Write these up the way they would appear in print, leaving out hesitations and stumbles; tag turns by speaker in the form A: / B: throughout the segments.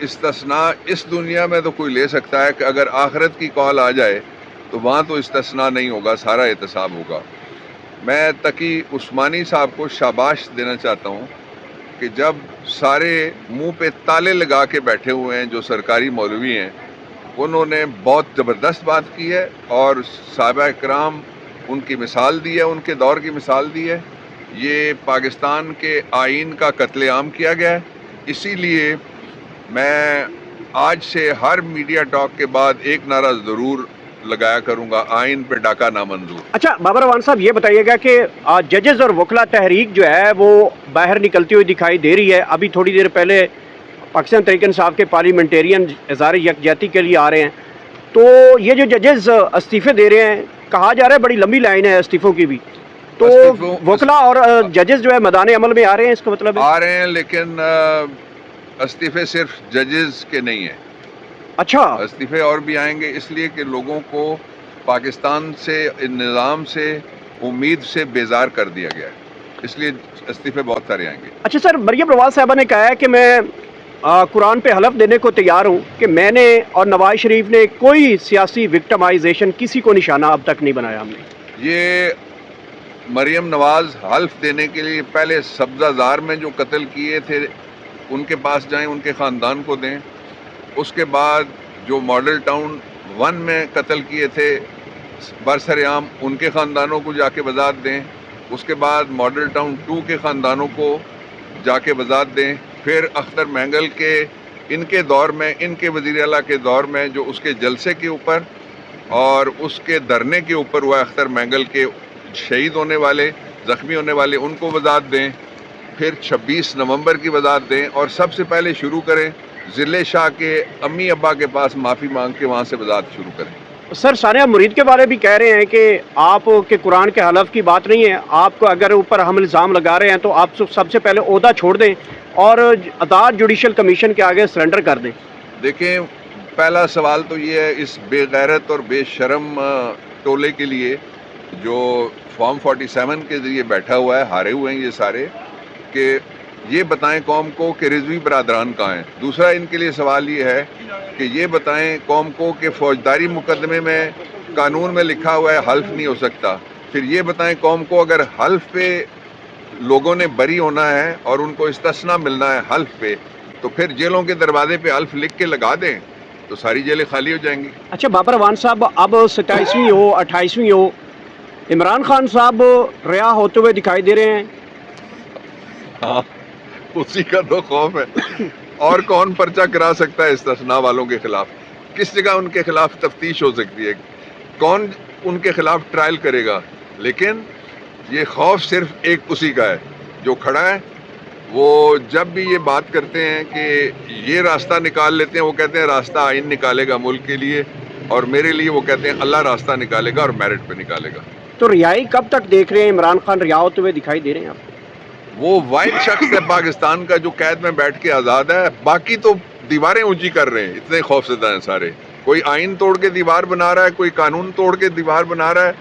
A: استثناء اس دنیا میں تو کوئی لے سکتا ہے کہ اگر آخرت کی کال آ جائے تو وہاں تو استثناء نہیں ہوگا، سارا احتساب ہوگا۔ میں تقی عثمانی صاحب کو شاباش دینا چاہتا ہوں کہ جب سارے منہ پہ تالے لگا کے بیٹھے ہوئے ہیں جو سرکاری مولوی ہیں، انہوں نے بہت زبردست بات کی ہے اور صحابہ کرام ان کی مثال دی ہے، ان کے دور کی مثال دی ہے۔ یہ پاکستان کے آئین کا قتل عام کیا گیا ہے، اسی لیے میں آج سے ہر میڈیا ٹاک کے بعد ایک نعرہ ضرور لگایا کروں گا، آئین پہ ڈاکہ نامنظور۔
B: اچھا بابر روان صاحب یہ بتائیے گا کہ ججز اور وکلا تحریک جو ہے وہ باہر نکلتی ہوئی دکھائی دے رہی ہے، ابھی تھوڑی دیر پہلے پاکستان تحریک انصاف کے پارلیمنٹیرین اظہار یکجہتی کے لیے آ رہے ہیں، تو یہ جو ججز استعفے دے رہے ہیں، کہا جا رہا ہے بڑی لمبی لائن ہے استعفوں کی بھی، تو وکلا اور ججز جو ہے میدان عمل میں آ رہے ہیں، اس کا مطلب ہے
A: آ رہے ہیں، لیکن استعفے صرف ججز کے نہیں ہیں،
B: اچھا
A: استعفے اور بھی آئیں گے، اس لیے کہ لوگوں کو پاکستان سے، نظام سے، امید سے بیزار کر دیا گیا ہے، اس لیے استعفے بہت سارے آئیں گے۔
B: اچھا سر، مریم نواز صاحبہ نے کہا ہے کہ میں قرآن پہ حلف دینے کو تیار ہوں کہ میں نے اور نواز شریف نے کوئی سیاسی وکٹمائزیشن کسی کو نشانہ اب تک نہیں بنایا ہم نے۔
A: یہ مریم نواز حلف دینے کے لیے پہلے سبزہ زار میں جو قتل کیے تھے ان کے پاس جائیں، ان کے خاندان کو دیں، اس کے بعد جو ماڈل ٹاؤن 1 میں قتل کیے تھے برسر عام، ان کے خاندانوں کو جا کے وضاحت دیں، اس کے بعد ماڈل ٹاؤن 2 کے خاندانوں کو جا کے وضاحت دیں، پھر اختر مینگل کے ان کے دور میں، ان کے وزیر اعلیٰ کے دور میں جو اس کے جلسے کے اوپر اور اس کے دھرنے کے اوپر ہوا اختر مینگل کے شہید ہونے والے، زخمی ہونے والے، ان کو وضاحت دیں، پھر 26 نومبر کی وضاحت دیں، اور سب سے پہلے شروع کریں ضلع شاہ کے امی ابا کے پاس معافی مانگ کے وہاں سے وضاحت شروع کریں۔
B: سر ثانیہ مرید کے بارے بھی کہہ رہے ہیں کہ آپ کے قرآن کے حلف کی بات نہیں ہے، آپ کو اگر اوپر ہم الزام لگا رہے ہیں تو آپ سب سے پہلے عہدہ چھوڑ دیں اور عدالت جوڈیشل کمیشن کے آگے سرنڈر کر دیں۔
A: دیکھیں، پہلا سوال تو یہ ہے اس بے غیرت اور بے شرم ٹولے کے لیے جو فارم 47 کے ذریعے بیٹھا ہوا ہے، ہارے ہوئے ہیں یہ سارے، کہ یہ بتائیں قوم کو کہ رضوی برادران کہاں ہیں۔ دوسرا ان کے لیے سوال یہ ہے کہ یہ بتائیں قوم کو کہ فوجداری مقدمے میں قانون میں لکھا ہوا ہے حلف نہیں ہو سکتا۔ پھر یہ بتائیں قوم کو اگر حلف پہ لوگوں نے بری ہونا ہے اور ان کو استثناء ملنا ہے حلف پہ، تو پھر جیلوں کے دروازے پہ حلف لکھ کے لگا دیں تو ساری جیلیں خالی ہو جائیں گی۔
B: اچھا بابر روان صاحب، اب 27ویں ہو 28ویں ہو، عمران خان صاحب رہا ہوتے ہوئے دکھائی دے رہے ہیں۔
A: ہاں، اسی کا تو خوف ہے، اور کون پرچہ کرا سکتا ہے استثناء والوں کے خلاف؟ کس جگہ ان کے خلاف تفتیش ہو سکتی ہے؟ کون ان کے خلاف ٹرائل کرے گا؟ لیکن یہ خوف صرف ایک اسی کا ہے جو کھڑا ہے، وہ جب بھی یہ بات کرتے ہیں کہ یہ راستہ نکال لیتے ہیں، وہ کہتے ہیں راستہ آئین نکالے گا ملک کے لیے، اور میرے لیے وہ کہتے ہیں اللہ راستہ نکالے گا اور میرٹ پہ نکالے گا۔
B: تو رہائی کب تک دیکھ رہے ہیں؟ عمران خان رہا ہوتے ہوئے دکھائی دے رہے ہیں آپ؟
A: وہ واحد شخص ہے پاکستان کا جو قید میں بیٹھ کے آزاد ہے، باقی تو دیواریں اونچی کر رہے ہیں، اتنے خوفزدہ ہیں سارے۔ کوئی آئین توڑ کے دیوار بنا رہا ہے، کوئی قانون توڑ کے دیوار بنا رہا ہے،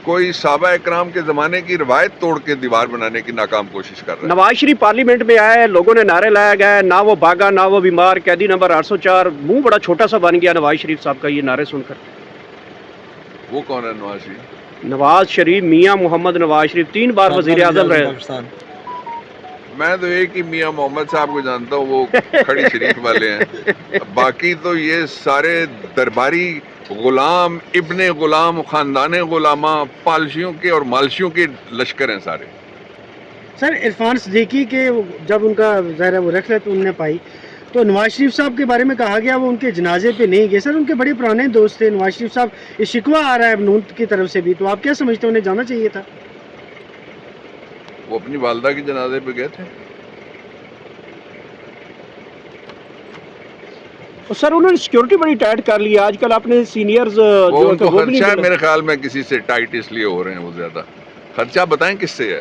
A: کوئی صحابہ اکرام کے زمانے کی روایت توڑ کے دیوار بنانے کی ناکام کوشش کر رہا ہے۔
B: نواز شریف پارلیمنٹ میں آئے، لوگوں نے نعرے لایا گیا، نہ وہ بھاگا نہ وہ بیمار، قیدی نمبر 804، منہ بڑا چھوٹا سا بن گیا نواز شریف صاحب کا یہ نعرے سن کر۔
A: وہ کون ہے نواز شریف؟
B: نواز شریف، میاں محمد نواز شریف 3 بار وزیر اعظم رہے۔
A: میں تو ایک ہی میاں محمد صاحب کو جانتا ہوں، وہ کھڑی شریف والے ہیں، باقی تو یہ سارے درباری غلام، ابن غلام، خاندان غلامہ، پالشیوں کے اور مالشیوں کے لشکر ہیں سارے۔
C: سر عرفان صدیقی کے جب ان کا ظاہر ہے وہ رخلت انہوں نے پائی تو نواز شریف صاحب کے بارے میں کہا گیا وہ ان کے جنازے پہ نہیں گئے۔ سر ان کے بڑے پرانے دوست تھے نواز شریف صاحب، یہ شکوہ آ رہا ہے نون کی طرف سے بھی، تو آپ کیا سمجھتے ہیں انہیں جانا چاہیے تھا؟
A: وہ اپنی والدہ کے جنازے پہ گئے تھے۔
B: سر انہوں نے سیکیورٹی بڑی ٹائٹ کر لی، آج کل اپنے سینئرز
A: وہ ان کو خدشہ ہے، میرے خیال میں کسی سے ٹائٹ اس لیے ہو رہے ہیں وہ زیادہ۔ خدشہ بتائیں کس سے ہے،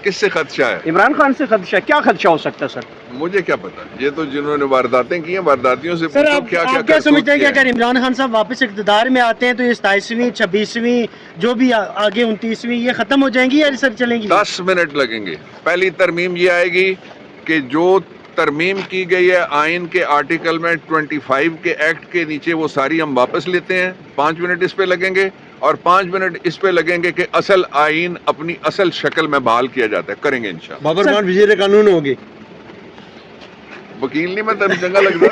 A: کس سے خدشہ ہے؟
B: عمران خان سے خدشہ، کیا خدشہ ہو سکتا ہے سر؟
A: مجھے کیا پتا، یہ تو جنہوں نے وارداتیں کی ہیں، وارداتیوں سے
C: سر
A: پوچھو کیا
C: آپ کیا سمجھتے ہیں کہ اگر عمران خان صاحب واپس اقتدار میں آتے ہیں تو یہ 27ویں 26ویں جو بھی آگے 29ویں یہ ختم ہو جائیں گی یا سر چلیں گی؟
A: 10 منٹ لگیں گے۔ پہلی ترمیم یہ آئے گی کہ جو ترمیم کی گئی ہے آئین کے آرٹیکل میں 25 کے ایکٹ کے نیچے، وہ ساری ہم واپس لیتے ہیں. 5 منٹ اس پہ لگیں گے اور 5 منٹ اس پہ لگیں گے کہ اصل آئین اپنی اصل شکل میں بحال کیا جاتا ہے. کریں گے انشاءاللہ.
D: بابر خان وزیر قانون ہوگی.
A: وکیل نہیں میں تب چنگا لگتا.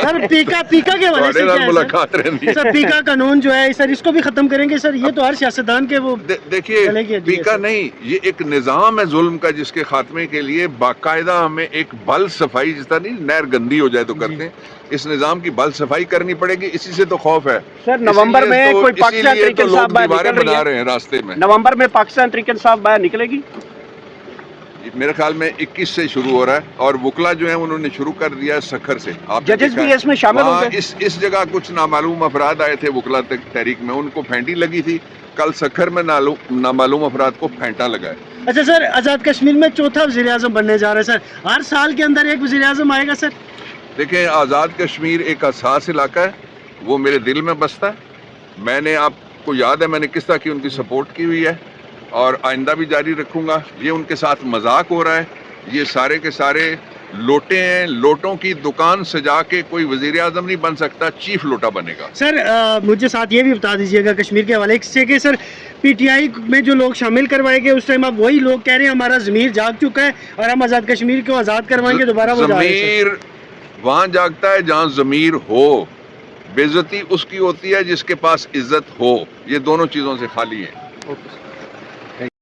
C: سر پیکا کے حوالے سے کیا ہے
A: ملاقات رہتی ہے.
C: سر پیکا قانون جو ہے سر اس کو بھی ختم کریں گے سر؟ یہ تو ہر سیاستدان کے وہ
A: دیکھیے پیکا نہیں، یہ ایک نظام ہے ظلم کا جس کے خاتمے کے لیے باقاعدہ ہمیں ایک بل صفائی، جس طرح نہیں نہر گندی ہو جائے تو کرتے ہیں، اس نظام کی بل صفائی کرنی پڑے گی. اسی سے تو خوف ہے
B: سر نومبر میں کوئی پاکستان تحریک انصاف باہر
A: دیواریں
B: نکل
A: بنا
B: رہی
A: رہے ہیں راستے میں.
B: نومبر میں پاکستان تحریک انصاف باہر نکلے گی؟
A: میرے خیال میں 21 سے شروع ہو رہا ہے اور وکلا جو ہیں انہوں نے شروع کر دیا ہے سکھر سے. آپ
B: ججز بھی اس میں شامل ہوں گے؟
A: اس جگہ کچھ نامعلوم افراد آئے تھے وکلا تحریک میں، ان کو پھینٹی لگی تھی. کل سکھر میں نامعلوم افراد کو پھینٹا لگا ہے.
C: اچھا سر، آزاد کشمیر میں چوتھا وزیر اعظم بننے جا رہا ہے سر. ہر سال کے اندر ایک وزیر اعظم آئے گا سر؟
A: دیکھیں آزاد کشمیر ایک حساس علاقہ ہے، وہ میرے دل میں بستا ہے. میں نے، آپ کو یاد ہے میں نے کس طرح کی ان کی سپورٹ کی ہوئی ہے اور آئندہ بھی جاری رکھوں گا. یہ ان کے ساتھ مذاق ہو رہا ہے. یہ سارے کے سارے لوٹے ہیں. لوٹوں کی دکان سجا کے کوئی وزیر اعظم نہیں بن سکتا، چیف لوٹا بنے گا.
C: سر مجھے ساتھ یہ بھی بتا دیجیے گا کشمیر کے حوالے سے کہ سر پی ٹی آئی میں جو لوگ شامل کروائے گئے اس ٹائم اب وہی لوگ کہہ رہے ہیں ہمارا ضمیر جاگ چکا ہے اور ہم آزاد کشمیر کو آزاد کروائیں گے دوبارہ. وہ
A: ضمیر وہاں جاگتا ہے جہاں ضمیر ہو. بے عزتی اس کی ہوتی ہے جس کے پاس عزت ہو. یہ دونوں چیزوں سے خالی ہیں.